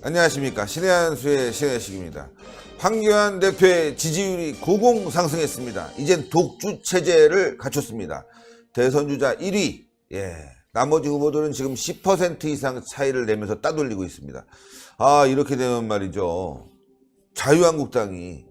안녕하십니까. 신의 한수의 신혜식입니다. 황교안 대표의 지지율이 고공 상승했습니다. 이젠 독주 체제를 갖췄습니다. 대선 주자 1위, 나머지 후보들은 지금 10% 이상 차이를 내면서 따돌리고 있습니다. 이렇게 되면 말이죠, 자유한국당이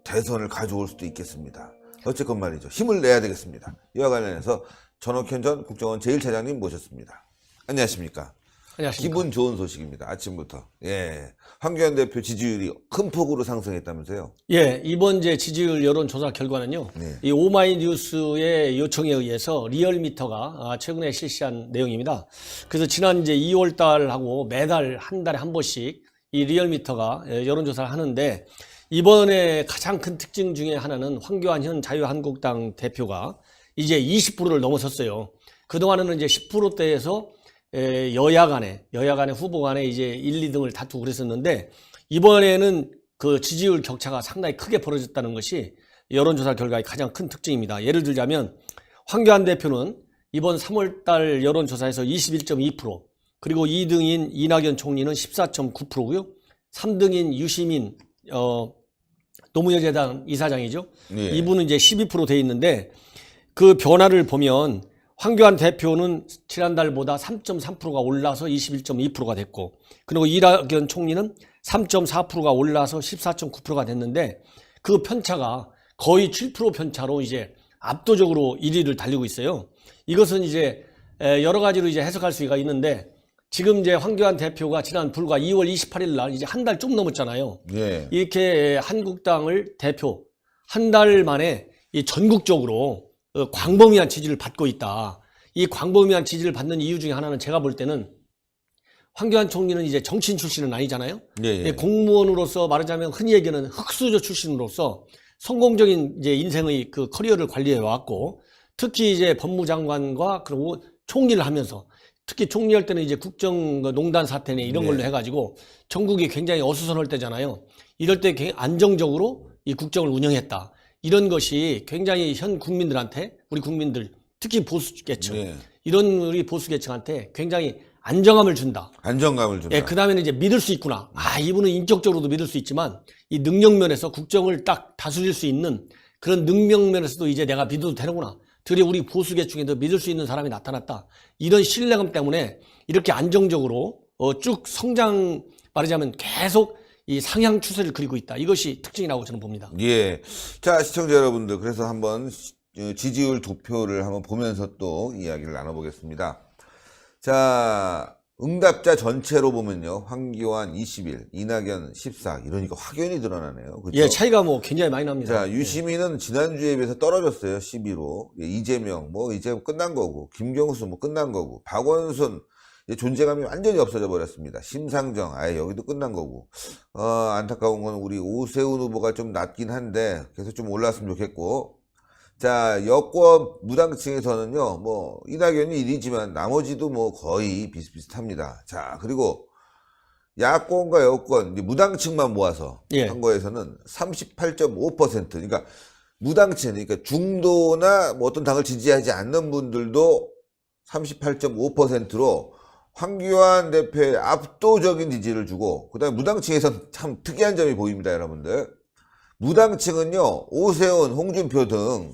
대선을 가져올 수도 있겠습니다. 어쨌건 말이죠, 힘을 내야 되겠습니다. 이와 관련해서 전옥현 전 국정원 제1차장님 모셨습니다. 안녕하십니까. 안녕하십니까. 기분 좋은 소식입니다. 아침부터. 황교안 대표 지지율이 큰 폭으로 상승했다면서요? 이번 지지율 여론조사 결과는요. 이 오마이뉴스의 요청에 의해서 리얼미터가 최근에 실시한 내용입니다. 그래서 지난 2월 달하고 매달 한 달에 한 번씩 이 리얼미터가 여론조사를 하는데, 이번에 가장 큰 특징 중에 하나는 황교안 현 자유한국당 대표가 이제 20%를 넘어섰어요. 그동안은 이제 10%대에서 여야 간에 후보 간에 이제 1, 2등을 다투고 그랬었는데, 이번에는 그 지지율 격차가 상당히 크게 벌어졌다는 것이 여론조사 결과의 가장 큰 특징입니다. 예를 들자면 황교안 대표는 이번 3월달 여론조사에서 21.2%, 그리고 2등인 이낙연 총리는 14.9%고요. 3등인 유시민 노무현재단 이사장이죠. 이분은 이제 12% 돼 있는데, 그 변화를 보면 황교안 대표는 지난달보다 3.3%가 올라서 21.2%가 됐고, 그리고 이낙연 총리는 3.4%가 올라서 14.9%가 됐는데, 그 편차가 거의 7% 편차로 이제 압도적으로 1위를 달리고 있어요. 이것은 이제 여러 가지로 이제 해석할 수가 있는데, 지금 이제 황교안 대표가 지난 불과 2월 28일 날 이제 한 달 좀 넘었잖아요. 이렇게 한국당을 대표 한 달 만에 이 전국적으로 광범위한 지지를 받고 있다. 이 광범위한 지지를 받는 이유 중에 하나는 제가 볼 때는, 황교안 총리는 이제 정치인 출신은 아니잖아요. 공무원으로서 말하자면 흔히 얘기하는 흑수저 출신으로서 성공적인 이제 인생의 그 커리어를 관리해 왔고, 특히 이제 법무장관과 그리고 총리를 하면서, 특히 총리할 때는 이제 국정농단 사태네 이런 걸로 해가지고 전국이 굉장히 어수선할 때잖아요. 이럴 때 안정적으로 이 국정을 운영했다. 이런 것이 굉장히 현 국민들한테, 우리 국민들, 특히 보수계층, 이런 우리 보수계층한테 굉장히 안정감을 준다. 안정감을 준다. 그 다음에는 이제 믿을 수 있구나. 이분은 인격적으로도 믿을 수 있지만, 이 능력면에서 국정을 딱 다스릴 수 있는 그런 능력면에서도 이제 내가 믿어도 되는구나. 특히 우리 보수계층에도 믿을 수 있는 사람이 나타났다. 이런 신뢰감 때문에 이렇게 안정적으로 쭉 성장, 말하자면 계속 이 상향 추세를 그리고 있다. 이것이 특징이라고 저는 봅니다. 자, 시청자 여러분들, 그래서 한번 지지율 도표를 한번 보면서 또 이야기를 나눠보겠습니다. 자, 응답자 전체로 보면요, 황교안 21, 이낙연 14, 이러니까 확연히 드러나네요. 그렇죠? 차이가 뭐 굉장히 많이 납니다. 자, 유시민은 지난주에 비해서 떨어졌어요. 12로. 이재명 이제 끝난 거고, 김경수 끝난 거고, 박원순 존재감이 완전히 없어져 버렸습니다. 심상정 여기도 끝난 거고, 안타까운 건 우리 오세훈 후보가 좀 낮긴 한데 계속 좀 올랐으면 좋겠고, 자, 여권 무당층에서는요, 이낙연이 1위지만 나머지도 거의 비슷비슷합니다. 자, 그리고 야권과 여권, 무당층만 모아서 한 거에서는 38.5%, 그러니까 무당층, 그러니까 중도나 어떤 당을 지지하지 않는 분들도 38.5%로 황교안 대표의 압도적인 지지를 주고, 그 다음에 무당층에서는 참 특이한 점이 보입니다, 여러분들. 무당층은요, 오세훈, 홍준표 등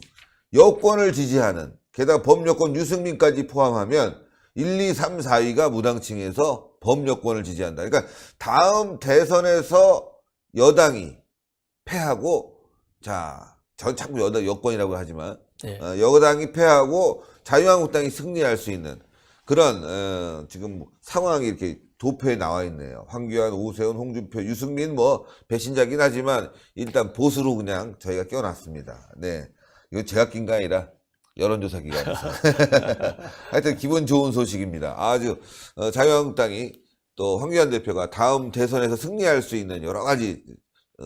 여권을 지지하는, 게다가 범여권 유승민까지 포함하면 1, 2, 3, 4위가 무당층에서 범여권을 지지한다. 그러니까 다음 대선에서 여당이 패하고, 전 자꾸 여권이라고 하지만, 여당이 패하고 자유한국당이 승리할 수 있는 그런 지금 상황이 이렇게 도표에 나와 있네요. 황교안, 오세훈, 홍준표, 유승민 배신자긴 하지만 일단 보수로 그냥 저희가 껴놨습니다. 이거 제가 낀 게 아니라 여론조사 기관에서. 하여튼 기분 좋은 소식입니다. 아주 자유한국당이 또 황교안 대표가 다음 대선에서 승리할 수 있는 여러 가지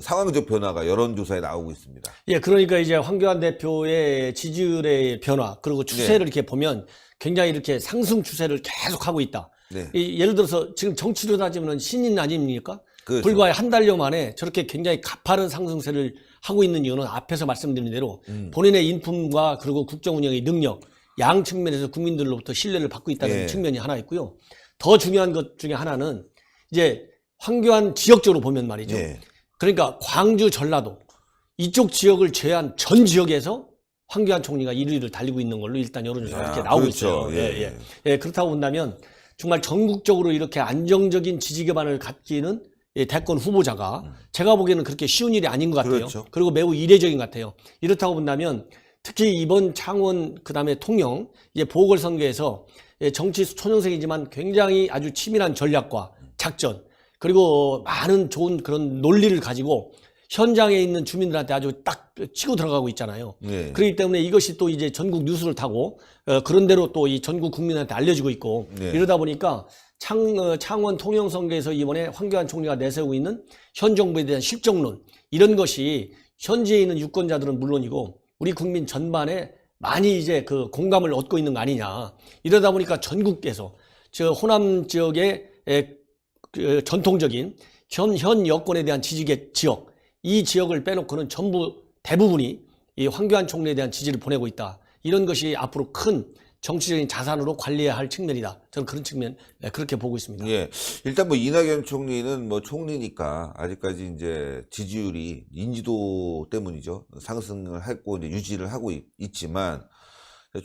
상황적 변화가 여론조사에 나오고 있습니다. 그러니까 이제 황교안 대표의 지지율의 변화, 그리고 추세를 이렇게 보면 굉장히 이렇게 상승 추세를 계속하고 있다. 예를 들어서 지금 정치로 따지면 신인 아닙니까? 그렇죠. 불과 한 달여 만에 저렇게 굉장히 가파른 상승세를 하고 있는 이유는 앞에서 말씀드린 대로 본인의 인품과 그리고 국정 운영의 능력, 양 측면에서 국민들로부터 신뢰를 받고 있다는 측면이 하나 있고요. 더 중요한 것 중에 하나는 이제 황교안 지역적으로 보면 말이죠. 예. 그러니까 광주, 전라도 이쪽 지역을 제외한 전 지역에서 황교안 총리가 1위를 달리고 있는 걸로 일단 여론조사가 이렇게 나오고 그렇죠. 있어요. 예. 예, 그렇다고 본다면 정말 전국적으로 이렇게 안정적인 지지 기반을 갖기는 대권 후보자가 제가 보기에는 그렇게 쉬운 일이 아닌 것 같아요. 그렇죠. 그리고 매우 이례적인 것 같아요. 이렇다고 본다면 특히 이번 창원 그다음에 통영 보궐선거에서 정치 초년생이지만 굉장히 아주 치밀한 전략과 작전 그리고 많은 좋은 그런 논리를 가지고 현장에 있는 주민들한테 아주 딱 치고 들어가고 있잖아요. 예. 그렇기 때문에 이것이 또 이제 전국 뉴스를 타고 그런 대로 또 이 전국 국민한테 알려지고 있고 예. 이러다 보니까 창원 통영 선거에서 이번에 황교안 총리가 내세우고 있는 현 정부에 대한 실정론 이런 것이 현지에 있는 유권자들은 물론이고 우리 국민 전반에 많이 이제 그 공감을 얻고 있는 거 아니냐. 이러다 보니까 전국에서 저 호남 지역의 그 전통적인 현 여권에 대한 지지계 지역 이 지역을 빼놓고는 전부 대부분이 이 황교안 총리에 대한 지지를 보내고 있다. 이런 것이 앞으로 큰 정치적인 자산으로 관리해야 할 측면이다. 저는 그런 측면 그렇게 보고 있습니다. 예. 일단 뭐 이낙연 총리는 뭐 총리니까 아직까지 이제 지지율이 인지도 때문이죠. 상승을 했고 이제 유지를 하고 있지만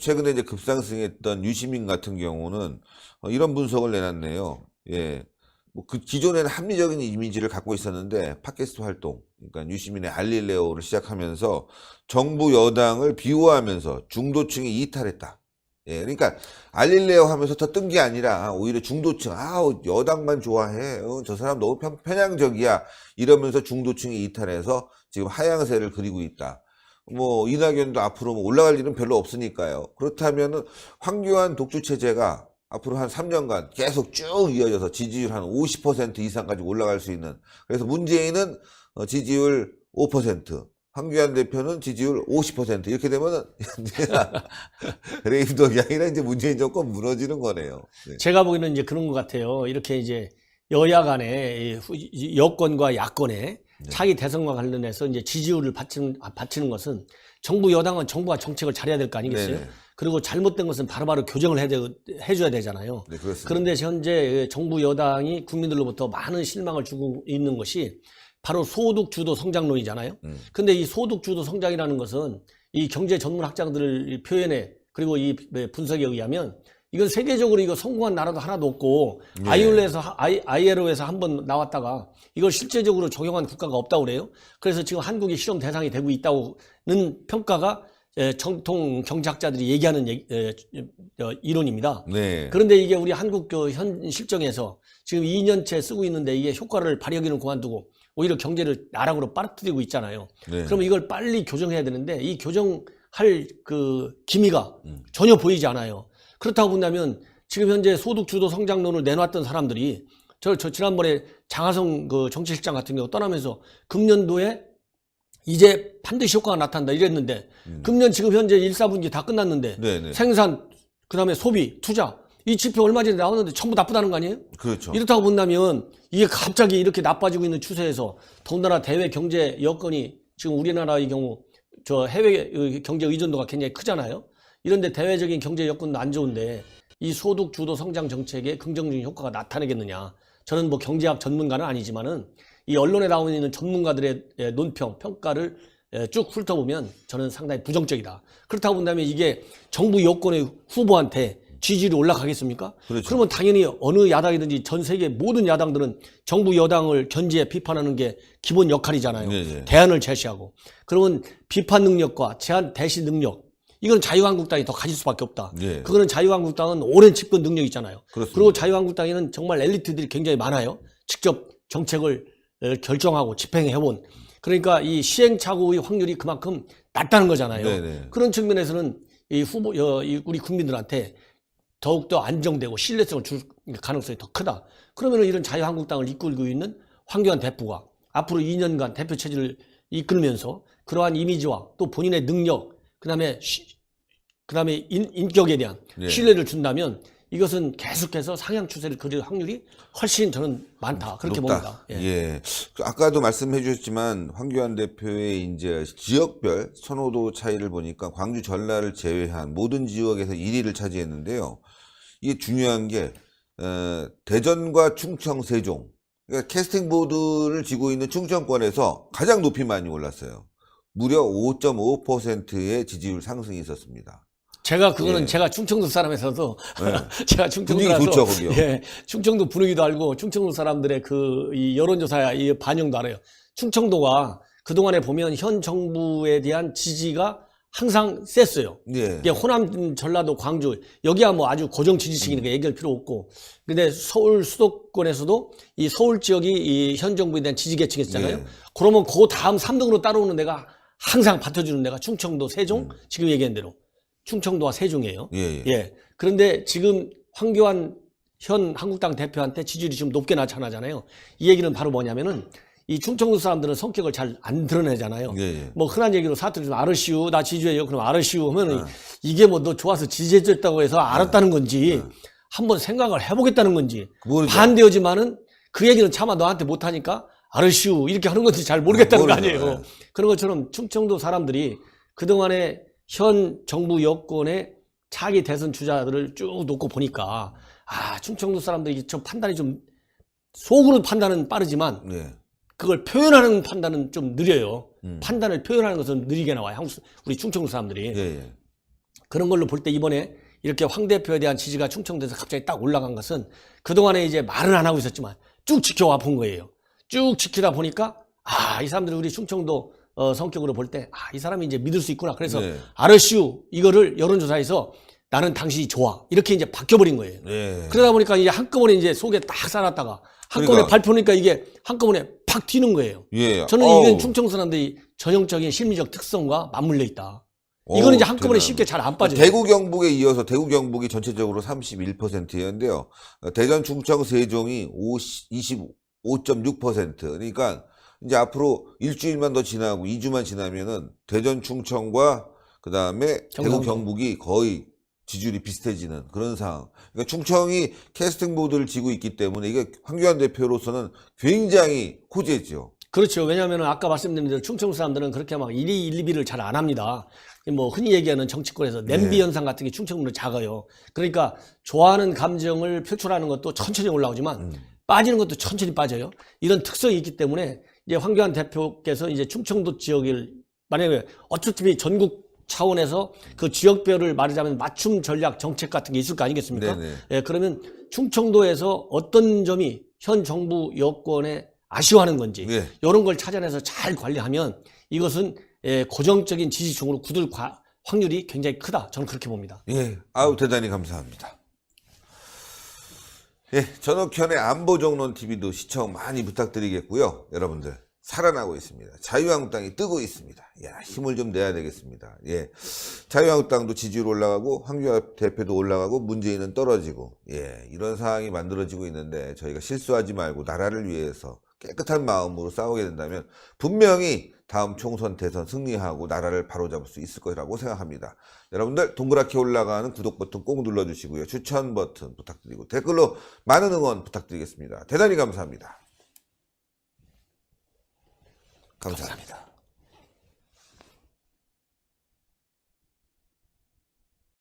최근에 이제 급상승했던 유시민 같은 경우는 이런 분석을 내놨네요. 예. 뭐 그 기존에는 합리적인 이미지를 갖고 있었는데 팟캐스트 활동, 그러니까 유시민의 알릴레오를 시작하면서 정부 여당을 비호하면서 중도층이 이탈했다. 예, 그러니까 알릴레오 하면서 더 뜬 게 아니라 오히려 중도층, 여당만 좋아해, 저 사람 너무 편향적이야 이러면서 중도층이 이탈해서 지금 하향세를 그리고 있다. 뭐 이낙연도 앞으로 뭐 올라갈 일은 별로 없으니까요. 그렇다면은 황교안 독주 체제가 앞으로 한 3년간 계속 쭉 이어져서 지지율 한 50% 이상까지 올라갈 수 있는. 그래서 문재인은 지지율 5%, 황교안 대표는 지지율 50% 이렇게 되면은 레임덕이 아니라 이제 문재인 정권 무너지는 거네요. 네. 제가 보기에는 이제 그런 것 같아요. 이렇게 이제 여야 간에 여권과 야권의 차기 대선과 관련해서 이제 지지율을 바치는 것은 정부 여당은 정부가 정책을 잘해야 될 거 아니겠어요? 네네. 그리고 잘못된 것은 바로바로 교정을 해줘야 되잖아요. 네, 그렇습니다. 그런데 현재 정부 여당이 국민들로부터 많은 실망을 주고 있는 것이 바로 소득 주도 성장론이잖아요. 근데 이 소득 주도 성장이라는 것은 이 경제 전문 학자들의 표현에 그리고 이 분석에 의하면 이건 세계적으로 이거 성공한 나라도 하나도 없고 네. ILO에서 한번 나왔다가 이걸 실제적으로 적용한 국가가 없다고 그래요. 그래서 지금 한국이 실험 대상이 되고 있다는 평가가 정통 경제학자들이 얘기하는 이론입니다. 네. 그런데 이게 우리 한국 현 실정에서 지금 2년째 쓰고 있는데 이게 효과를 발휘하기는 그만두고 오히려 경제를 나락으로 빠뜨리고 있잖아요. 네. 그럼 이걸 빨리 교정해야 되는데 이 교정할 그 기미가 전혀 보이지 않아요. 그렇다고 본다면 지금 현재 소득 주도 성장론을 내놨던 사람들이 저 지난번에 장하성 그 정치실장 같은 경우 떠나면서 금년도에 이제 반드시 효과가 나타난다 이랬는데 금년 지금 현재 1, 4분기 다 끝났는데 네네. 생산 그다음에 소비, 투자 이 지표 얼마 전에 나왔는데 전부 나쁘다는 거 아니에요? 그렇죠. 이렇다고 본다면 이게 갑자기 이렇게 나빠지고 있는 추세에서 더군다나 대외 경제 여건이 지금 우리나라의 경우 저 해외 경제 의존도가 굉장히 크잖아요. 이런데 대외적인 경제 여건도 안 좋은데 이 소득 주도 성장 정책에 긍정적인 효과가 나타나겠느냐? 저는 뭐 경제학 전문가는 아니지만은 이 언론에 나오고 있는 전문가들의 논평, 평가를 쭉 훑어보면 저는 상당히 부정적이다. 그렇다고 본다면 이게 정부 여권의 후보한테 지지율이 올라가겠습니까? 그렇죠. 그러면 당연히 어느 야당이든지 전 세계 모든 야당들은 정부 여당을 견지해 비판하는 게 기본 역할이잖아요. 네네. 대안을 제시하고. 그러면 비판 능력과 제안 대시 능력 이건 자유한국당이 더 가질 수밖에 없다. 네. 그거는 자유한국당은 오랜 집권 능력이 있잖아요. 그렇습니다. 그리고 자유한국당에는 정말 엘리트들이 굉장히 많아요. 직접 정책을 결정하고 집행해본. 그러니까 이 시행착오의 확률이 그만큼 낮다는 거잖아요. 네네. 그런 측면에서는 이 우리 국민들한테 더욱더 안정되고 신뢰성을 줄 가능성이 더 크다. 그러면 이런 자유한국당을 이끌고 있는 황교안 대표가 앞으로 2년간 대표 체제를 이끌면서 그러한 이미지와 또 본인의 능력, 그다음에 인격에 대한 네. 신뢰를 준다면 이것은 계속해서 상향 추세를 그릴 확률이 훨씬 저는 많다. 그렇게 높다. 봅니다. 예. 예. 아까도 말씀해 주셨지만 황교안 대표의 이제 지역별 선호도 차이를 보니까 광주 전라를 제외한 모든 지역에서 1위를 차지했는데요. 이게 중요한 게 대전과 충청, 세종 그러니까 캐스팅 보드를 지고 있는 충청권에서 가장 높이 많이 올랐어요. 무려 5.5%의 지지율 상승이 있었습니다. 제가 그거는 예. 제가 충청도 사람에서도 네. 제가 분위기 충청도라서 좋죠, 거기요. 예, 충청도 분위기도 알고 충청도 사람들의 그 이 여론조사 이 반영도 알아요. 충청도가 그동안에 보면 현 정부에 대한 지지가 항상 셌어요. 예. 이게 호남, 전라도, 광주 여기야 뭐 아주 고정 지지층이니까 얘기할 필요 없고, 근데 서울 수도권에서도 이 서울 지역이 이 현 정부에 대한 지지 계층이 있잖아요. 예. 그러면 그 다음 3등으로 따라오는 데가 항상 받쳐주는 데가 충청도, 세종, 지금 얘기한 대로 충청도와 세종이에요. 예. 예. 그런데 지금 황교안 현 한국당 대표한테 지지율이 좀 높게 나타나잖아요. 이 얘기는 바로 뭐냐면은 이 충청도 사람들은 성격을 잘 안 드러내잖아요. 예. 뭐 흔한 얘기로 사투리 좀 알으시오, 나 지지해요. 그럼 알으시오 하면 이게 뭐 너 좋아서 지지해줬다고 해서 알았다는 건지 한번 생각을 해보겠다는 건지 모르죠. 반대하지만은 그 얘기는 차마 너한테 못하니까 알으시오 이렇게 하는 건지 잘 모르겠다는 거 모르죠. 아니에요. 예. 그런 것처럼 충청도 사람들이 그동안에 현 정부 여권의 차기 대선 주자들을 쭉 놓고 보니까 아 충청도 사람들이 좀 판단이 좀 속으로 판단은 빠르지만 예. 그걸 표현하는 판단은 좀 느려요. 판단을 표현하는 것은 느리게 나와요. 우리 충청도 사람들이. 예. 그런 걸로 볼 때 이번에 이렇게 황 대표에 대한 지지가 충청도에서 갑자기 딱 올라간 것은 그동안에 이제 말은 안 하고 있었지만 쭉 지켜와 본 거예요. 쭉 지키다 보니까 아, 이 사람들이 우리 충청도 성격으로 볼 때 아, 이 사람이 이제 믿을 수 있구나. 그래서 네. 알으시오 이거를 여론조사에서 나는 당신이 좋아. 이렇게 이제 바뀌어버린 거예요. 예. 그러다 보니까 이제 한꺼번에 이제 속에 딱 쌓았다가 한꺼번에 그러니까. 발표니까 이게 한꺼번에 팍 튀는 거예요. 예. 저는 어우. 이건 충청 사람들이 전형적인 심리적 특성과 맞물려 있다. 이거는 이제 한꺼번에 대단하네. 쉽게 잘 안 빠져요. 대구 경북에 이어서 대구 경북이 전체적으로 31%였는데요. 대전 충청 세종이 25.6%. 그러니까 이제 앞으로 일주일만 더 지나고 2주만 지나면은 대전 충청과 그다음에 대구 경상도. 경북이 거의 지지율이 비슷해지는 그런 상황. 그러니까 충청이 캐스팅 보드를 지고 있기 때문에 이게 황교안 대표로서는 굉장히 호재죠. 그렇죠. 왜냐하면 아까 말씀드린 대로 충청 사람들은 그렇게 막 1위, 1, 2비를 잘 안 합니다. 뭐 흔히 얘기하는 정치권에서 냄비 현상 같은 게 충청도는 작아요. 그러니까 좋아하는 감정을 표출하는 것도 천천히 올라오지만 빠지는 것도 천천히 빠져요. 이런 특성이 있기 때문에 이제 황교안 대표께서 이제 충청도 지역을 만약에 어차피 전국 차원에서 그 지역별을 말하자면 맞춤 전략 정책 같은 게 있을 거 아니겠습니까? 네네. 예, 그러면 충청도에서 어떤 점이 현 정부 여권에 아쉬워하는 건지 네. 이런 걸 찾아내서 잘 관리하면 이것은 고정적인 지지층으로 굳을 확률이 굉장히 크다. 저는 그렇게 봅니다. 예, 아우 대단히 감사합니다. 예, 전옥현의 안보정론 TV도 시청 많이 부탁드리겠고요. 여러분들 살아나고 있습니다. 자유한국당이 뜨고 있습니다. 야, 힘을 좀 내야 되겠습니다. 예, 자유한국당도 지지율 올라가고 황교안 대표도 올라가고 문재인은 떨어지고 예, 이런 상황이 만들어지고 있는데 저희가 실수하지 말고 나라를 위해서 깨끗한 마음으로 싸우게 된다면 분명히 다음 총선 대선 승리하고 나라를 바로잡을 수 있을 거라고 생각합니다. 여러분들 동그랗게 올라가는 구독 버튼 꼭 눌러주시고요. 추천 버튼 부탁드리고 댓글로 많은 응원 부탁드리겠습니다. 대단히 감사합니다. 감사합니다.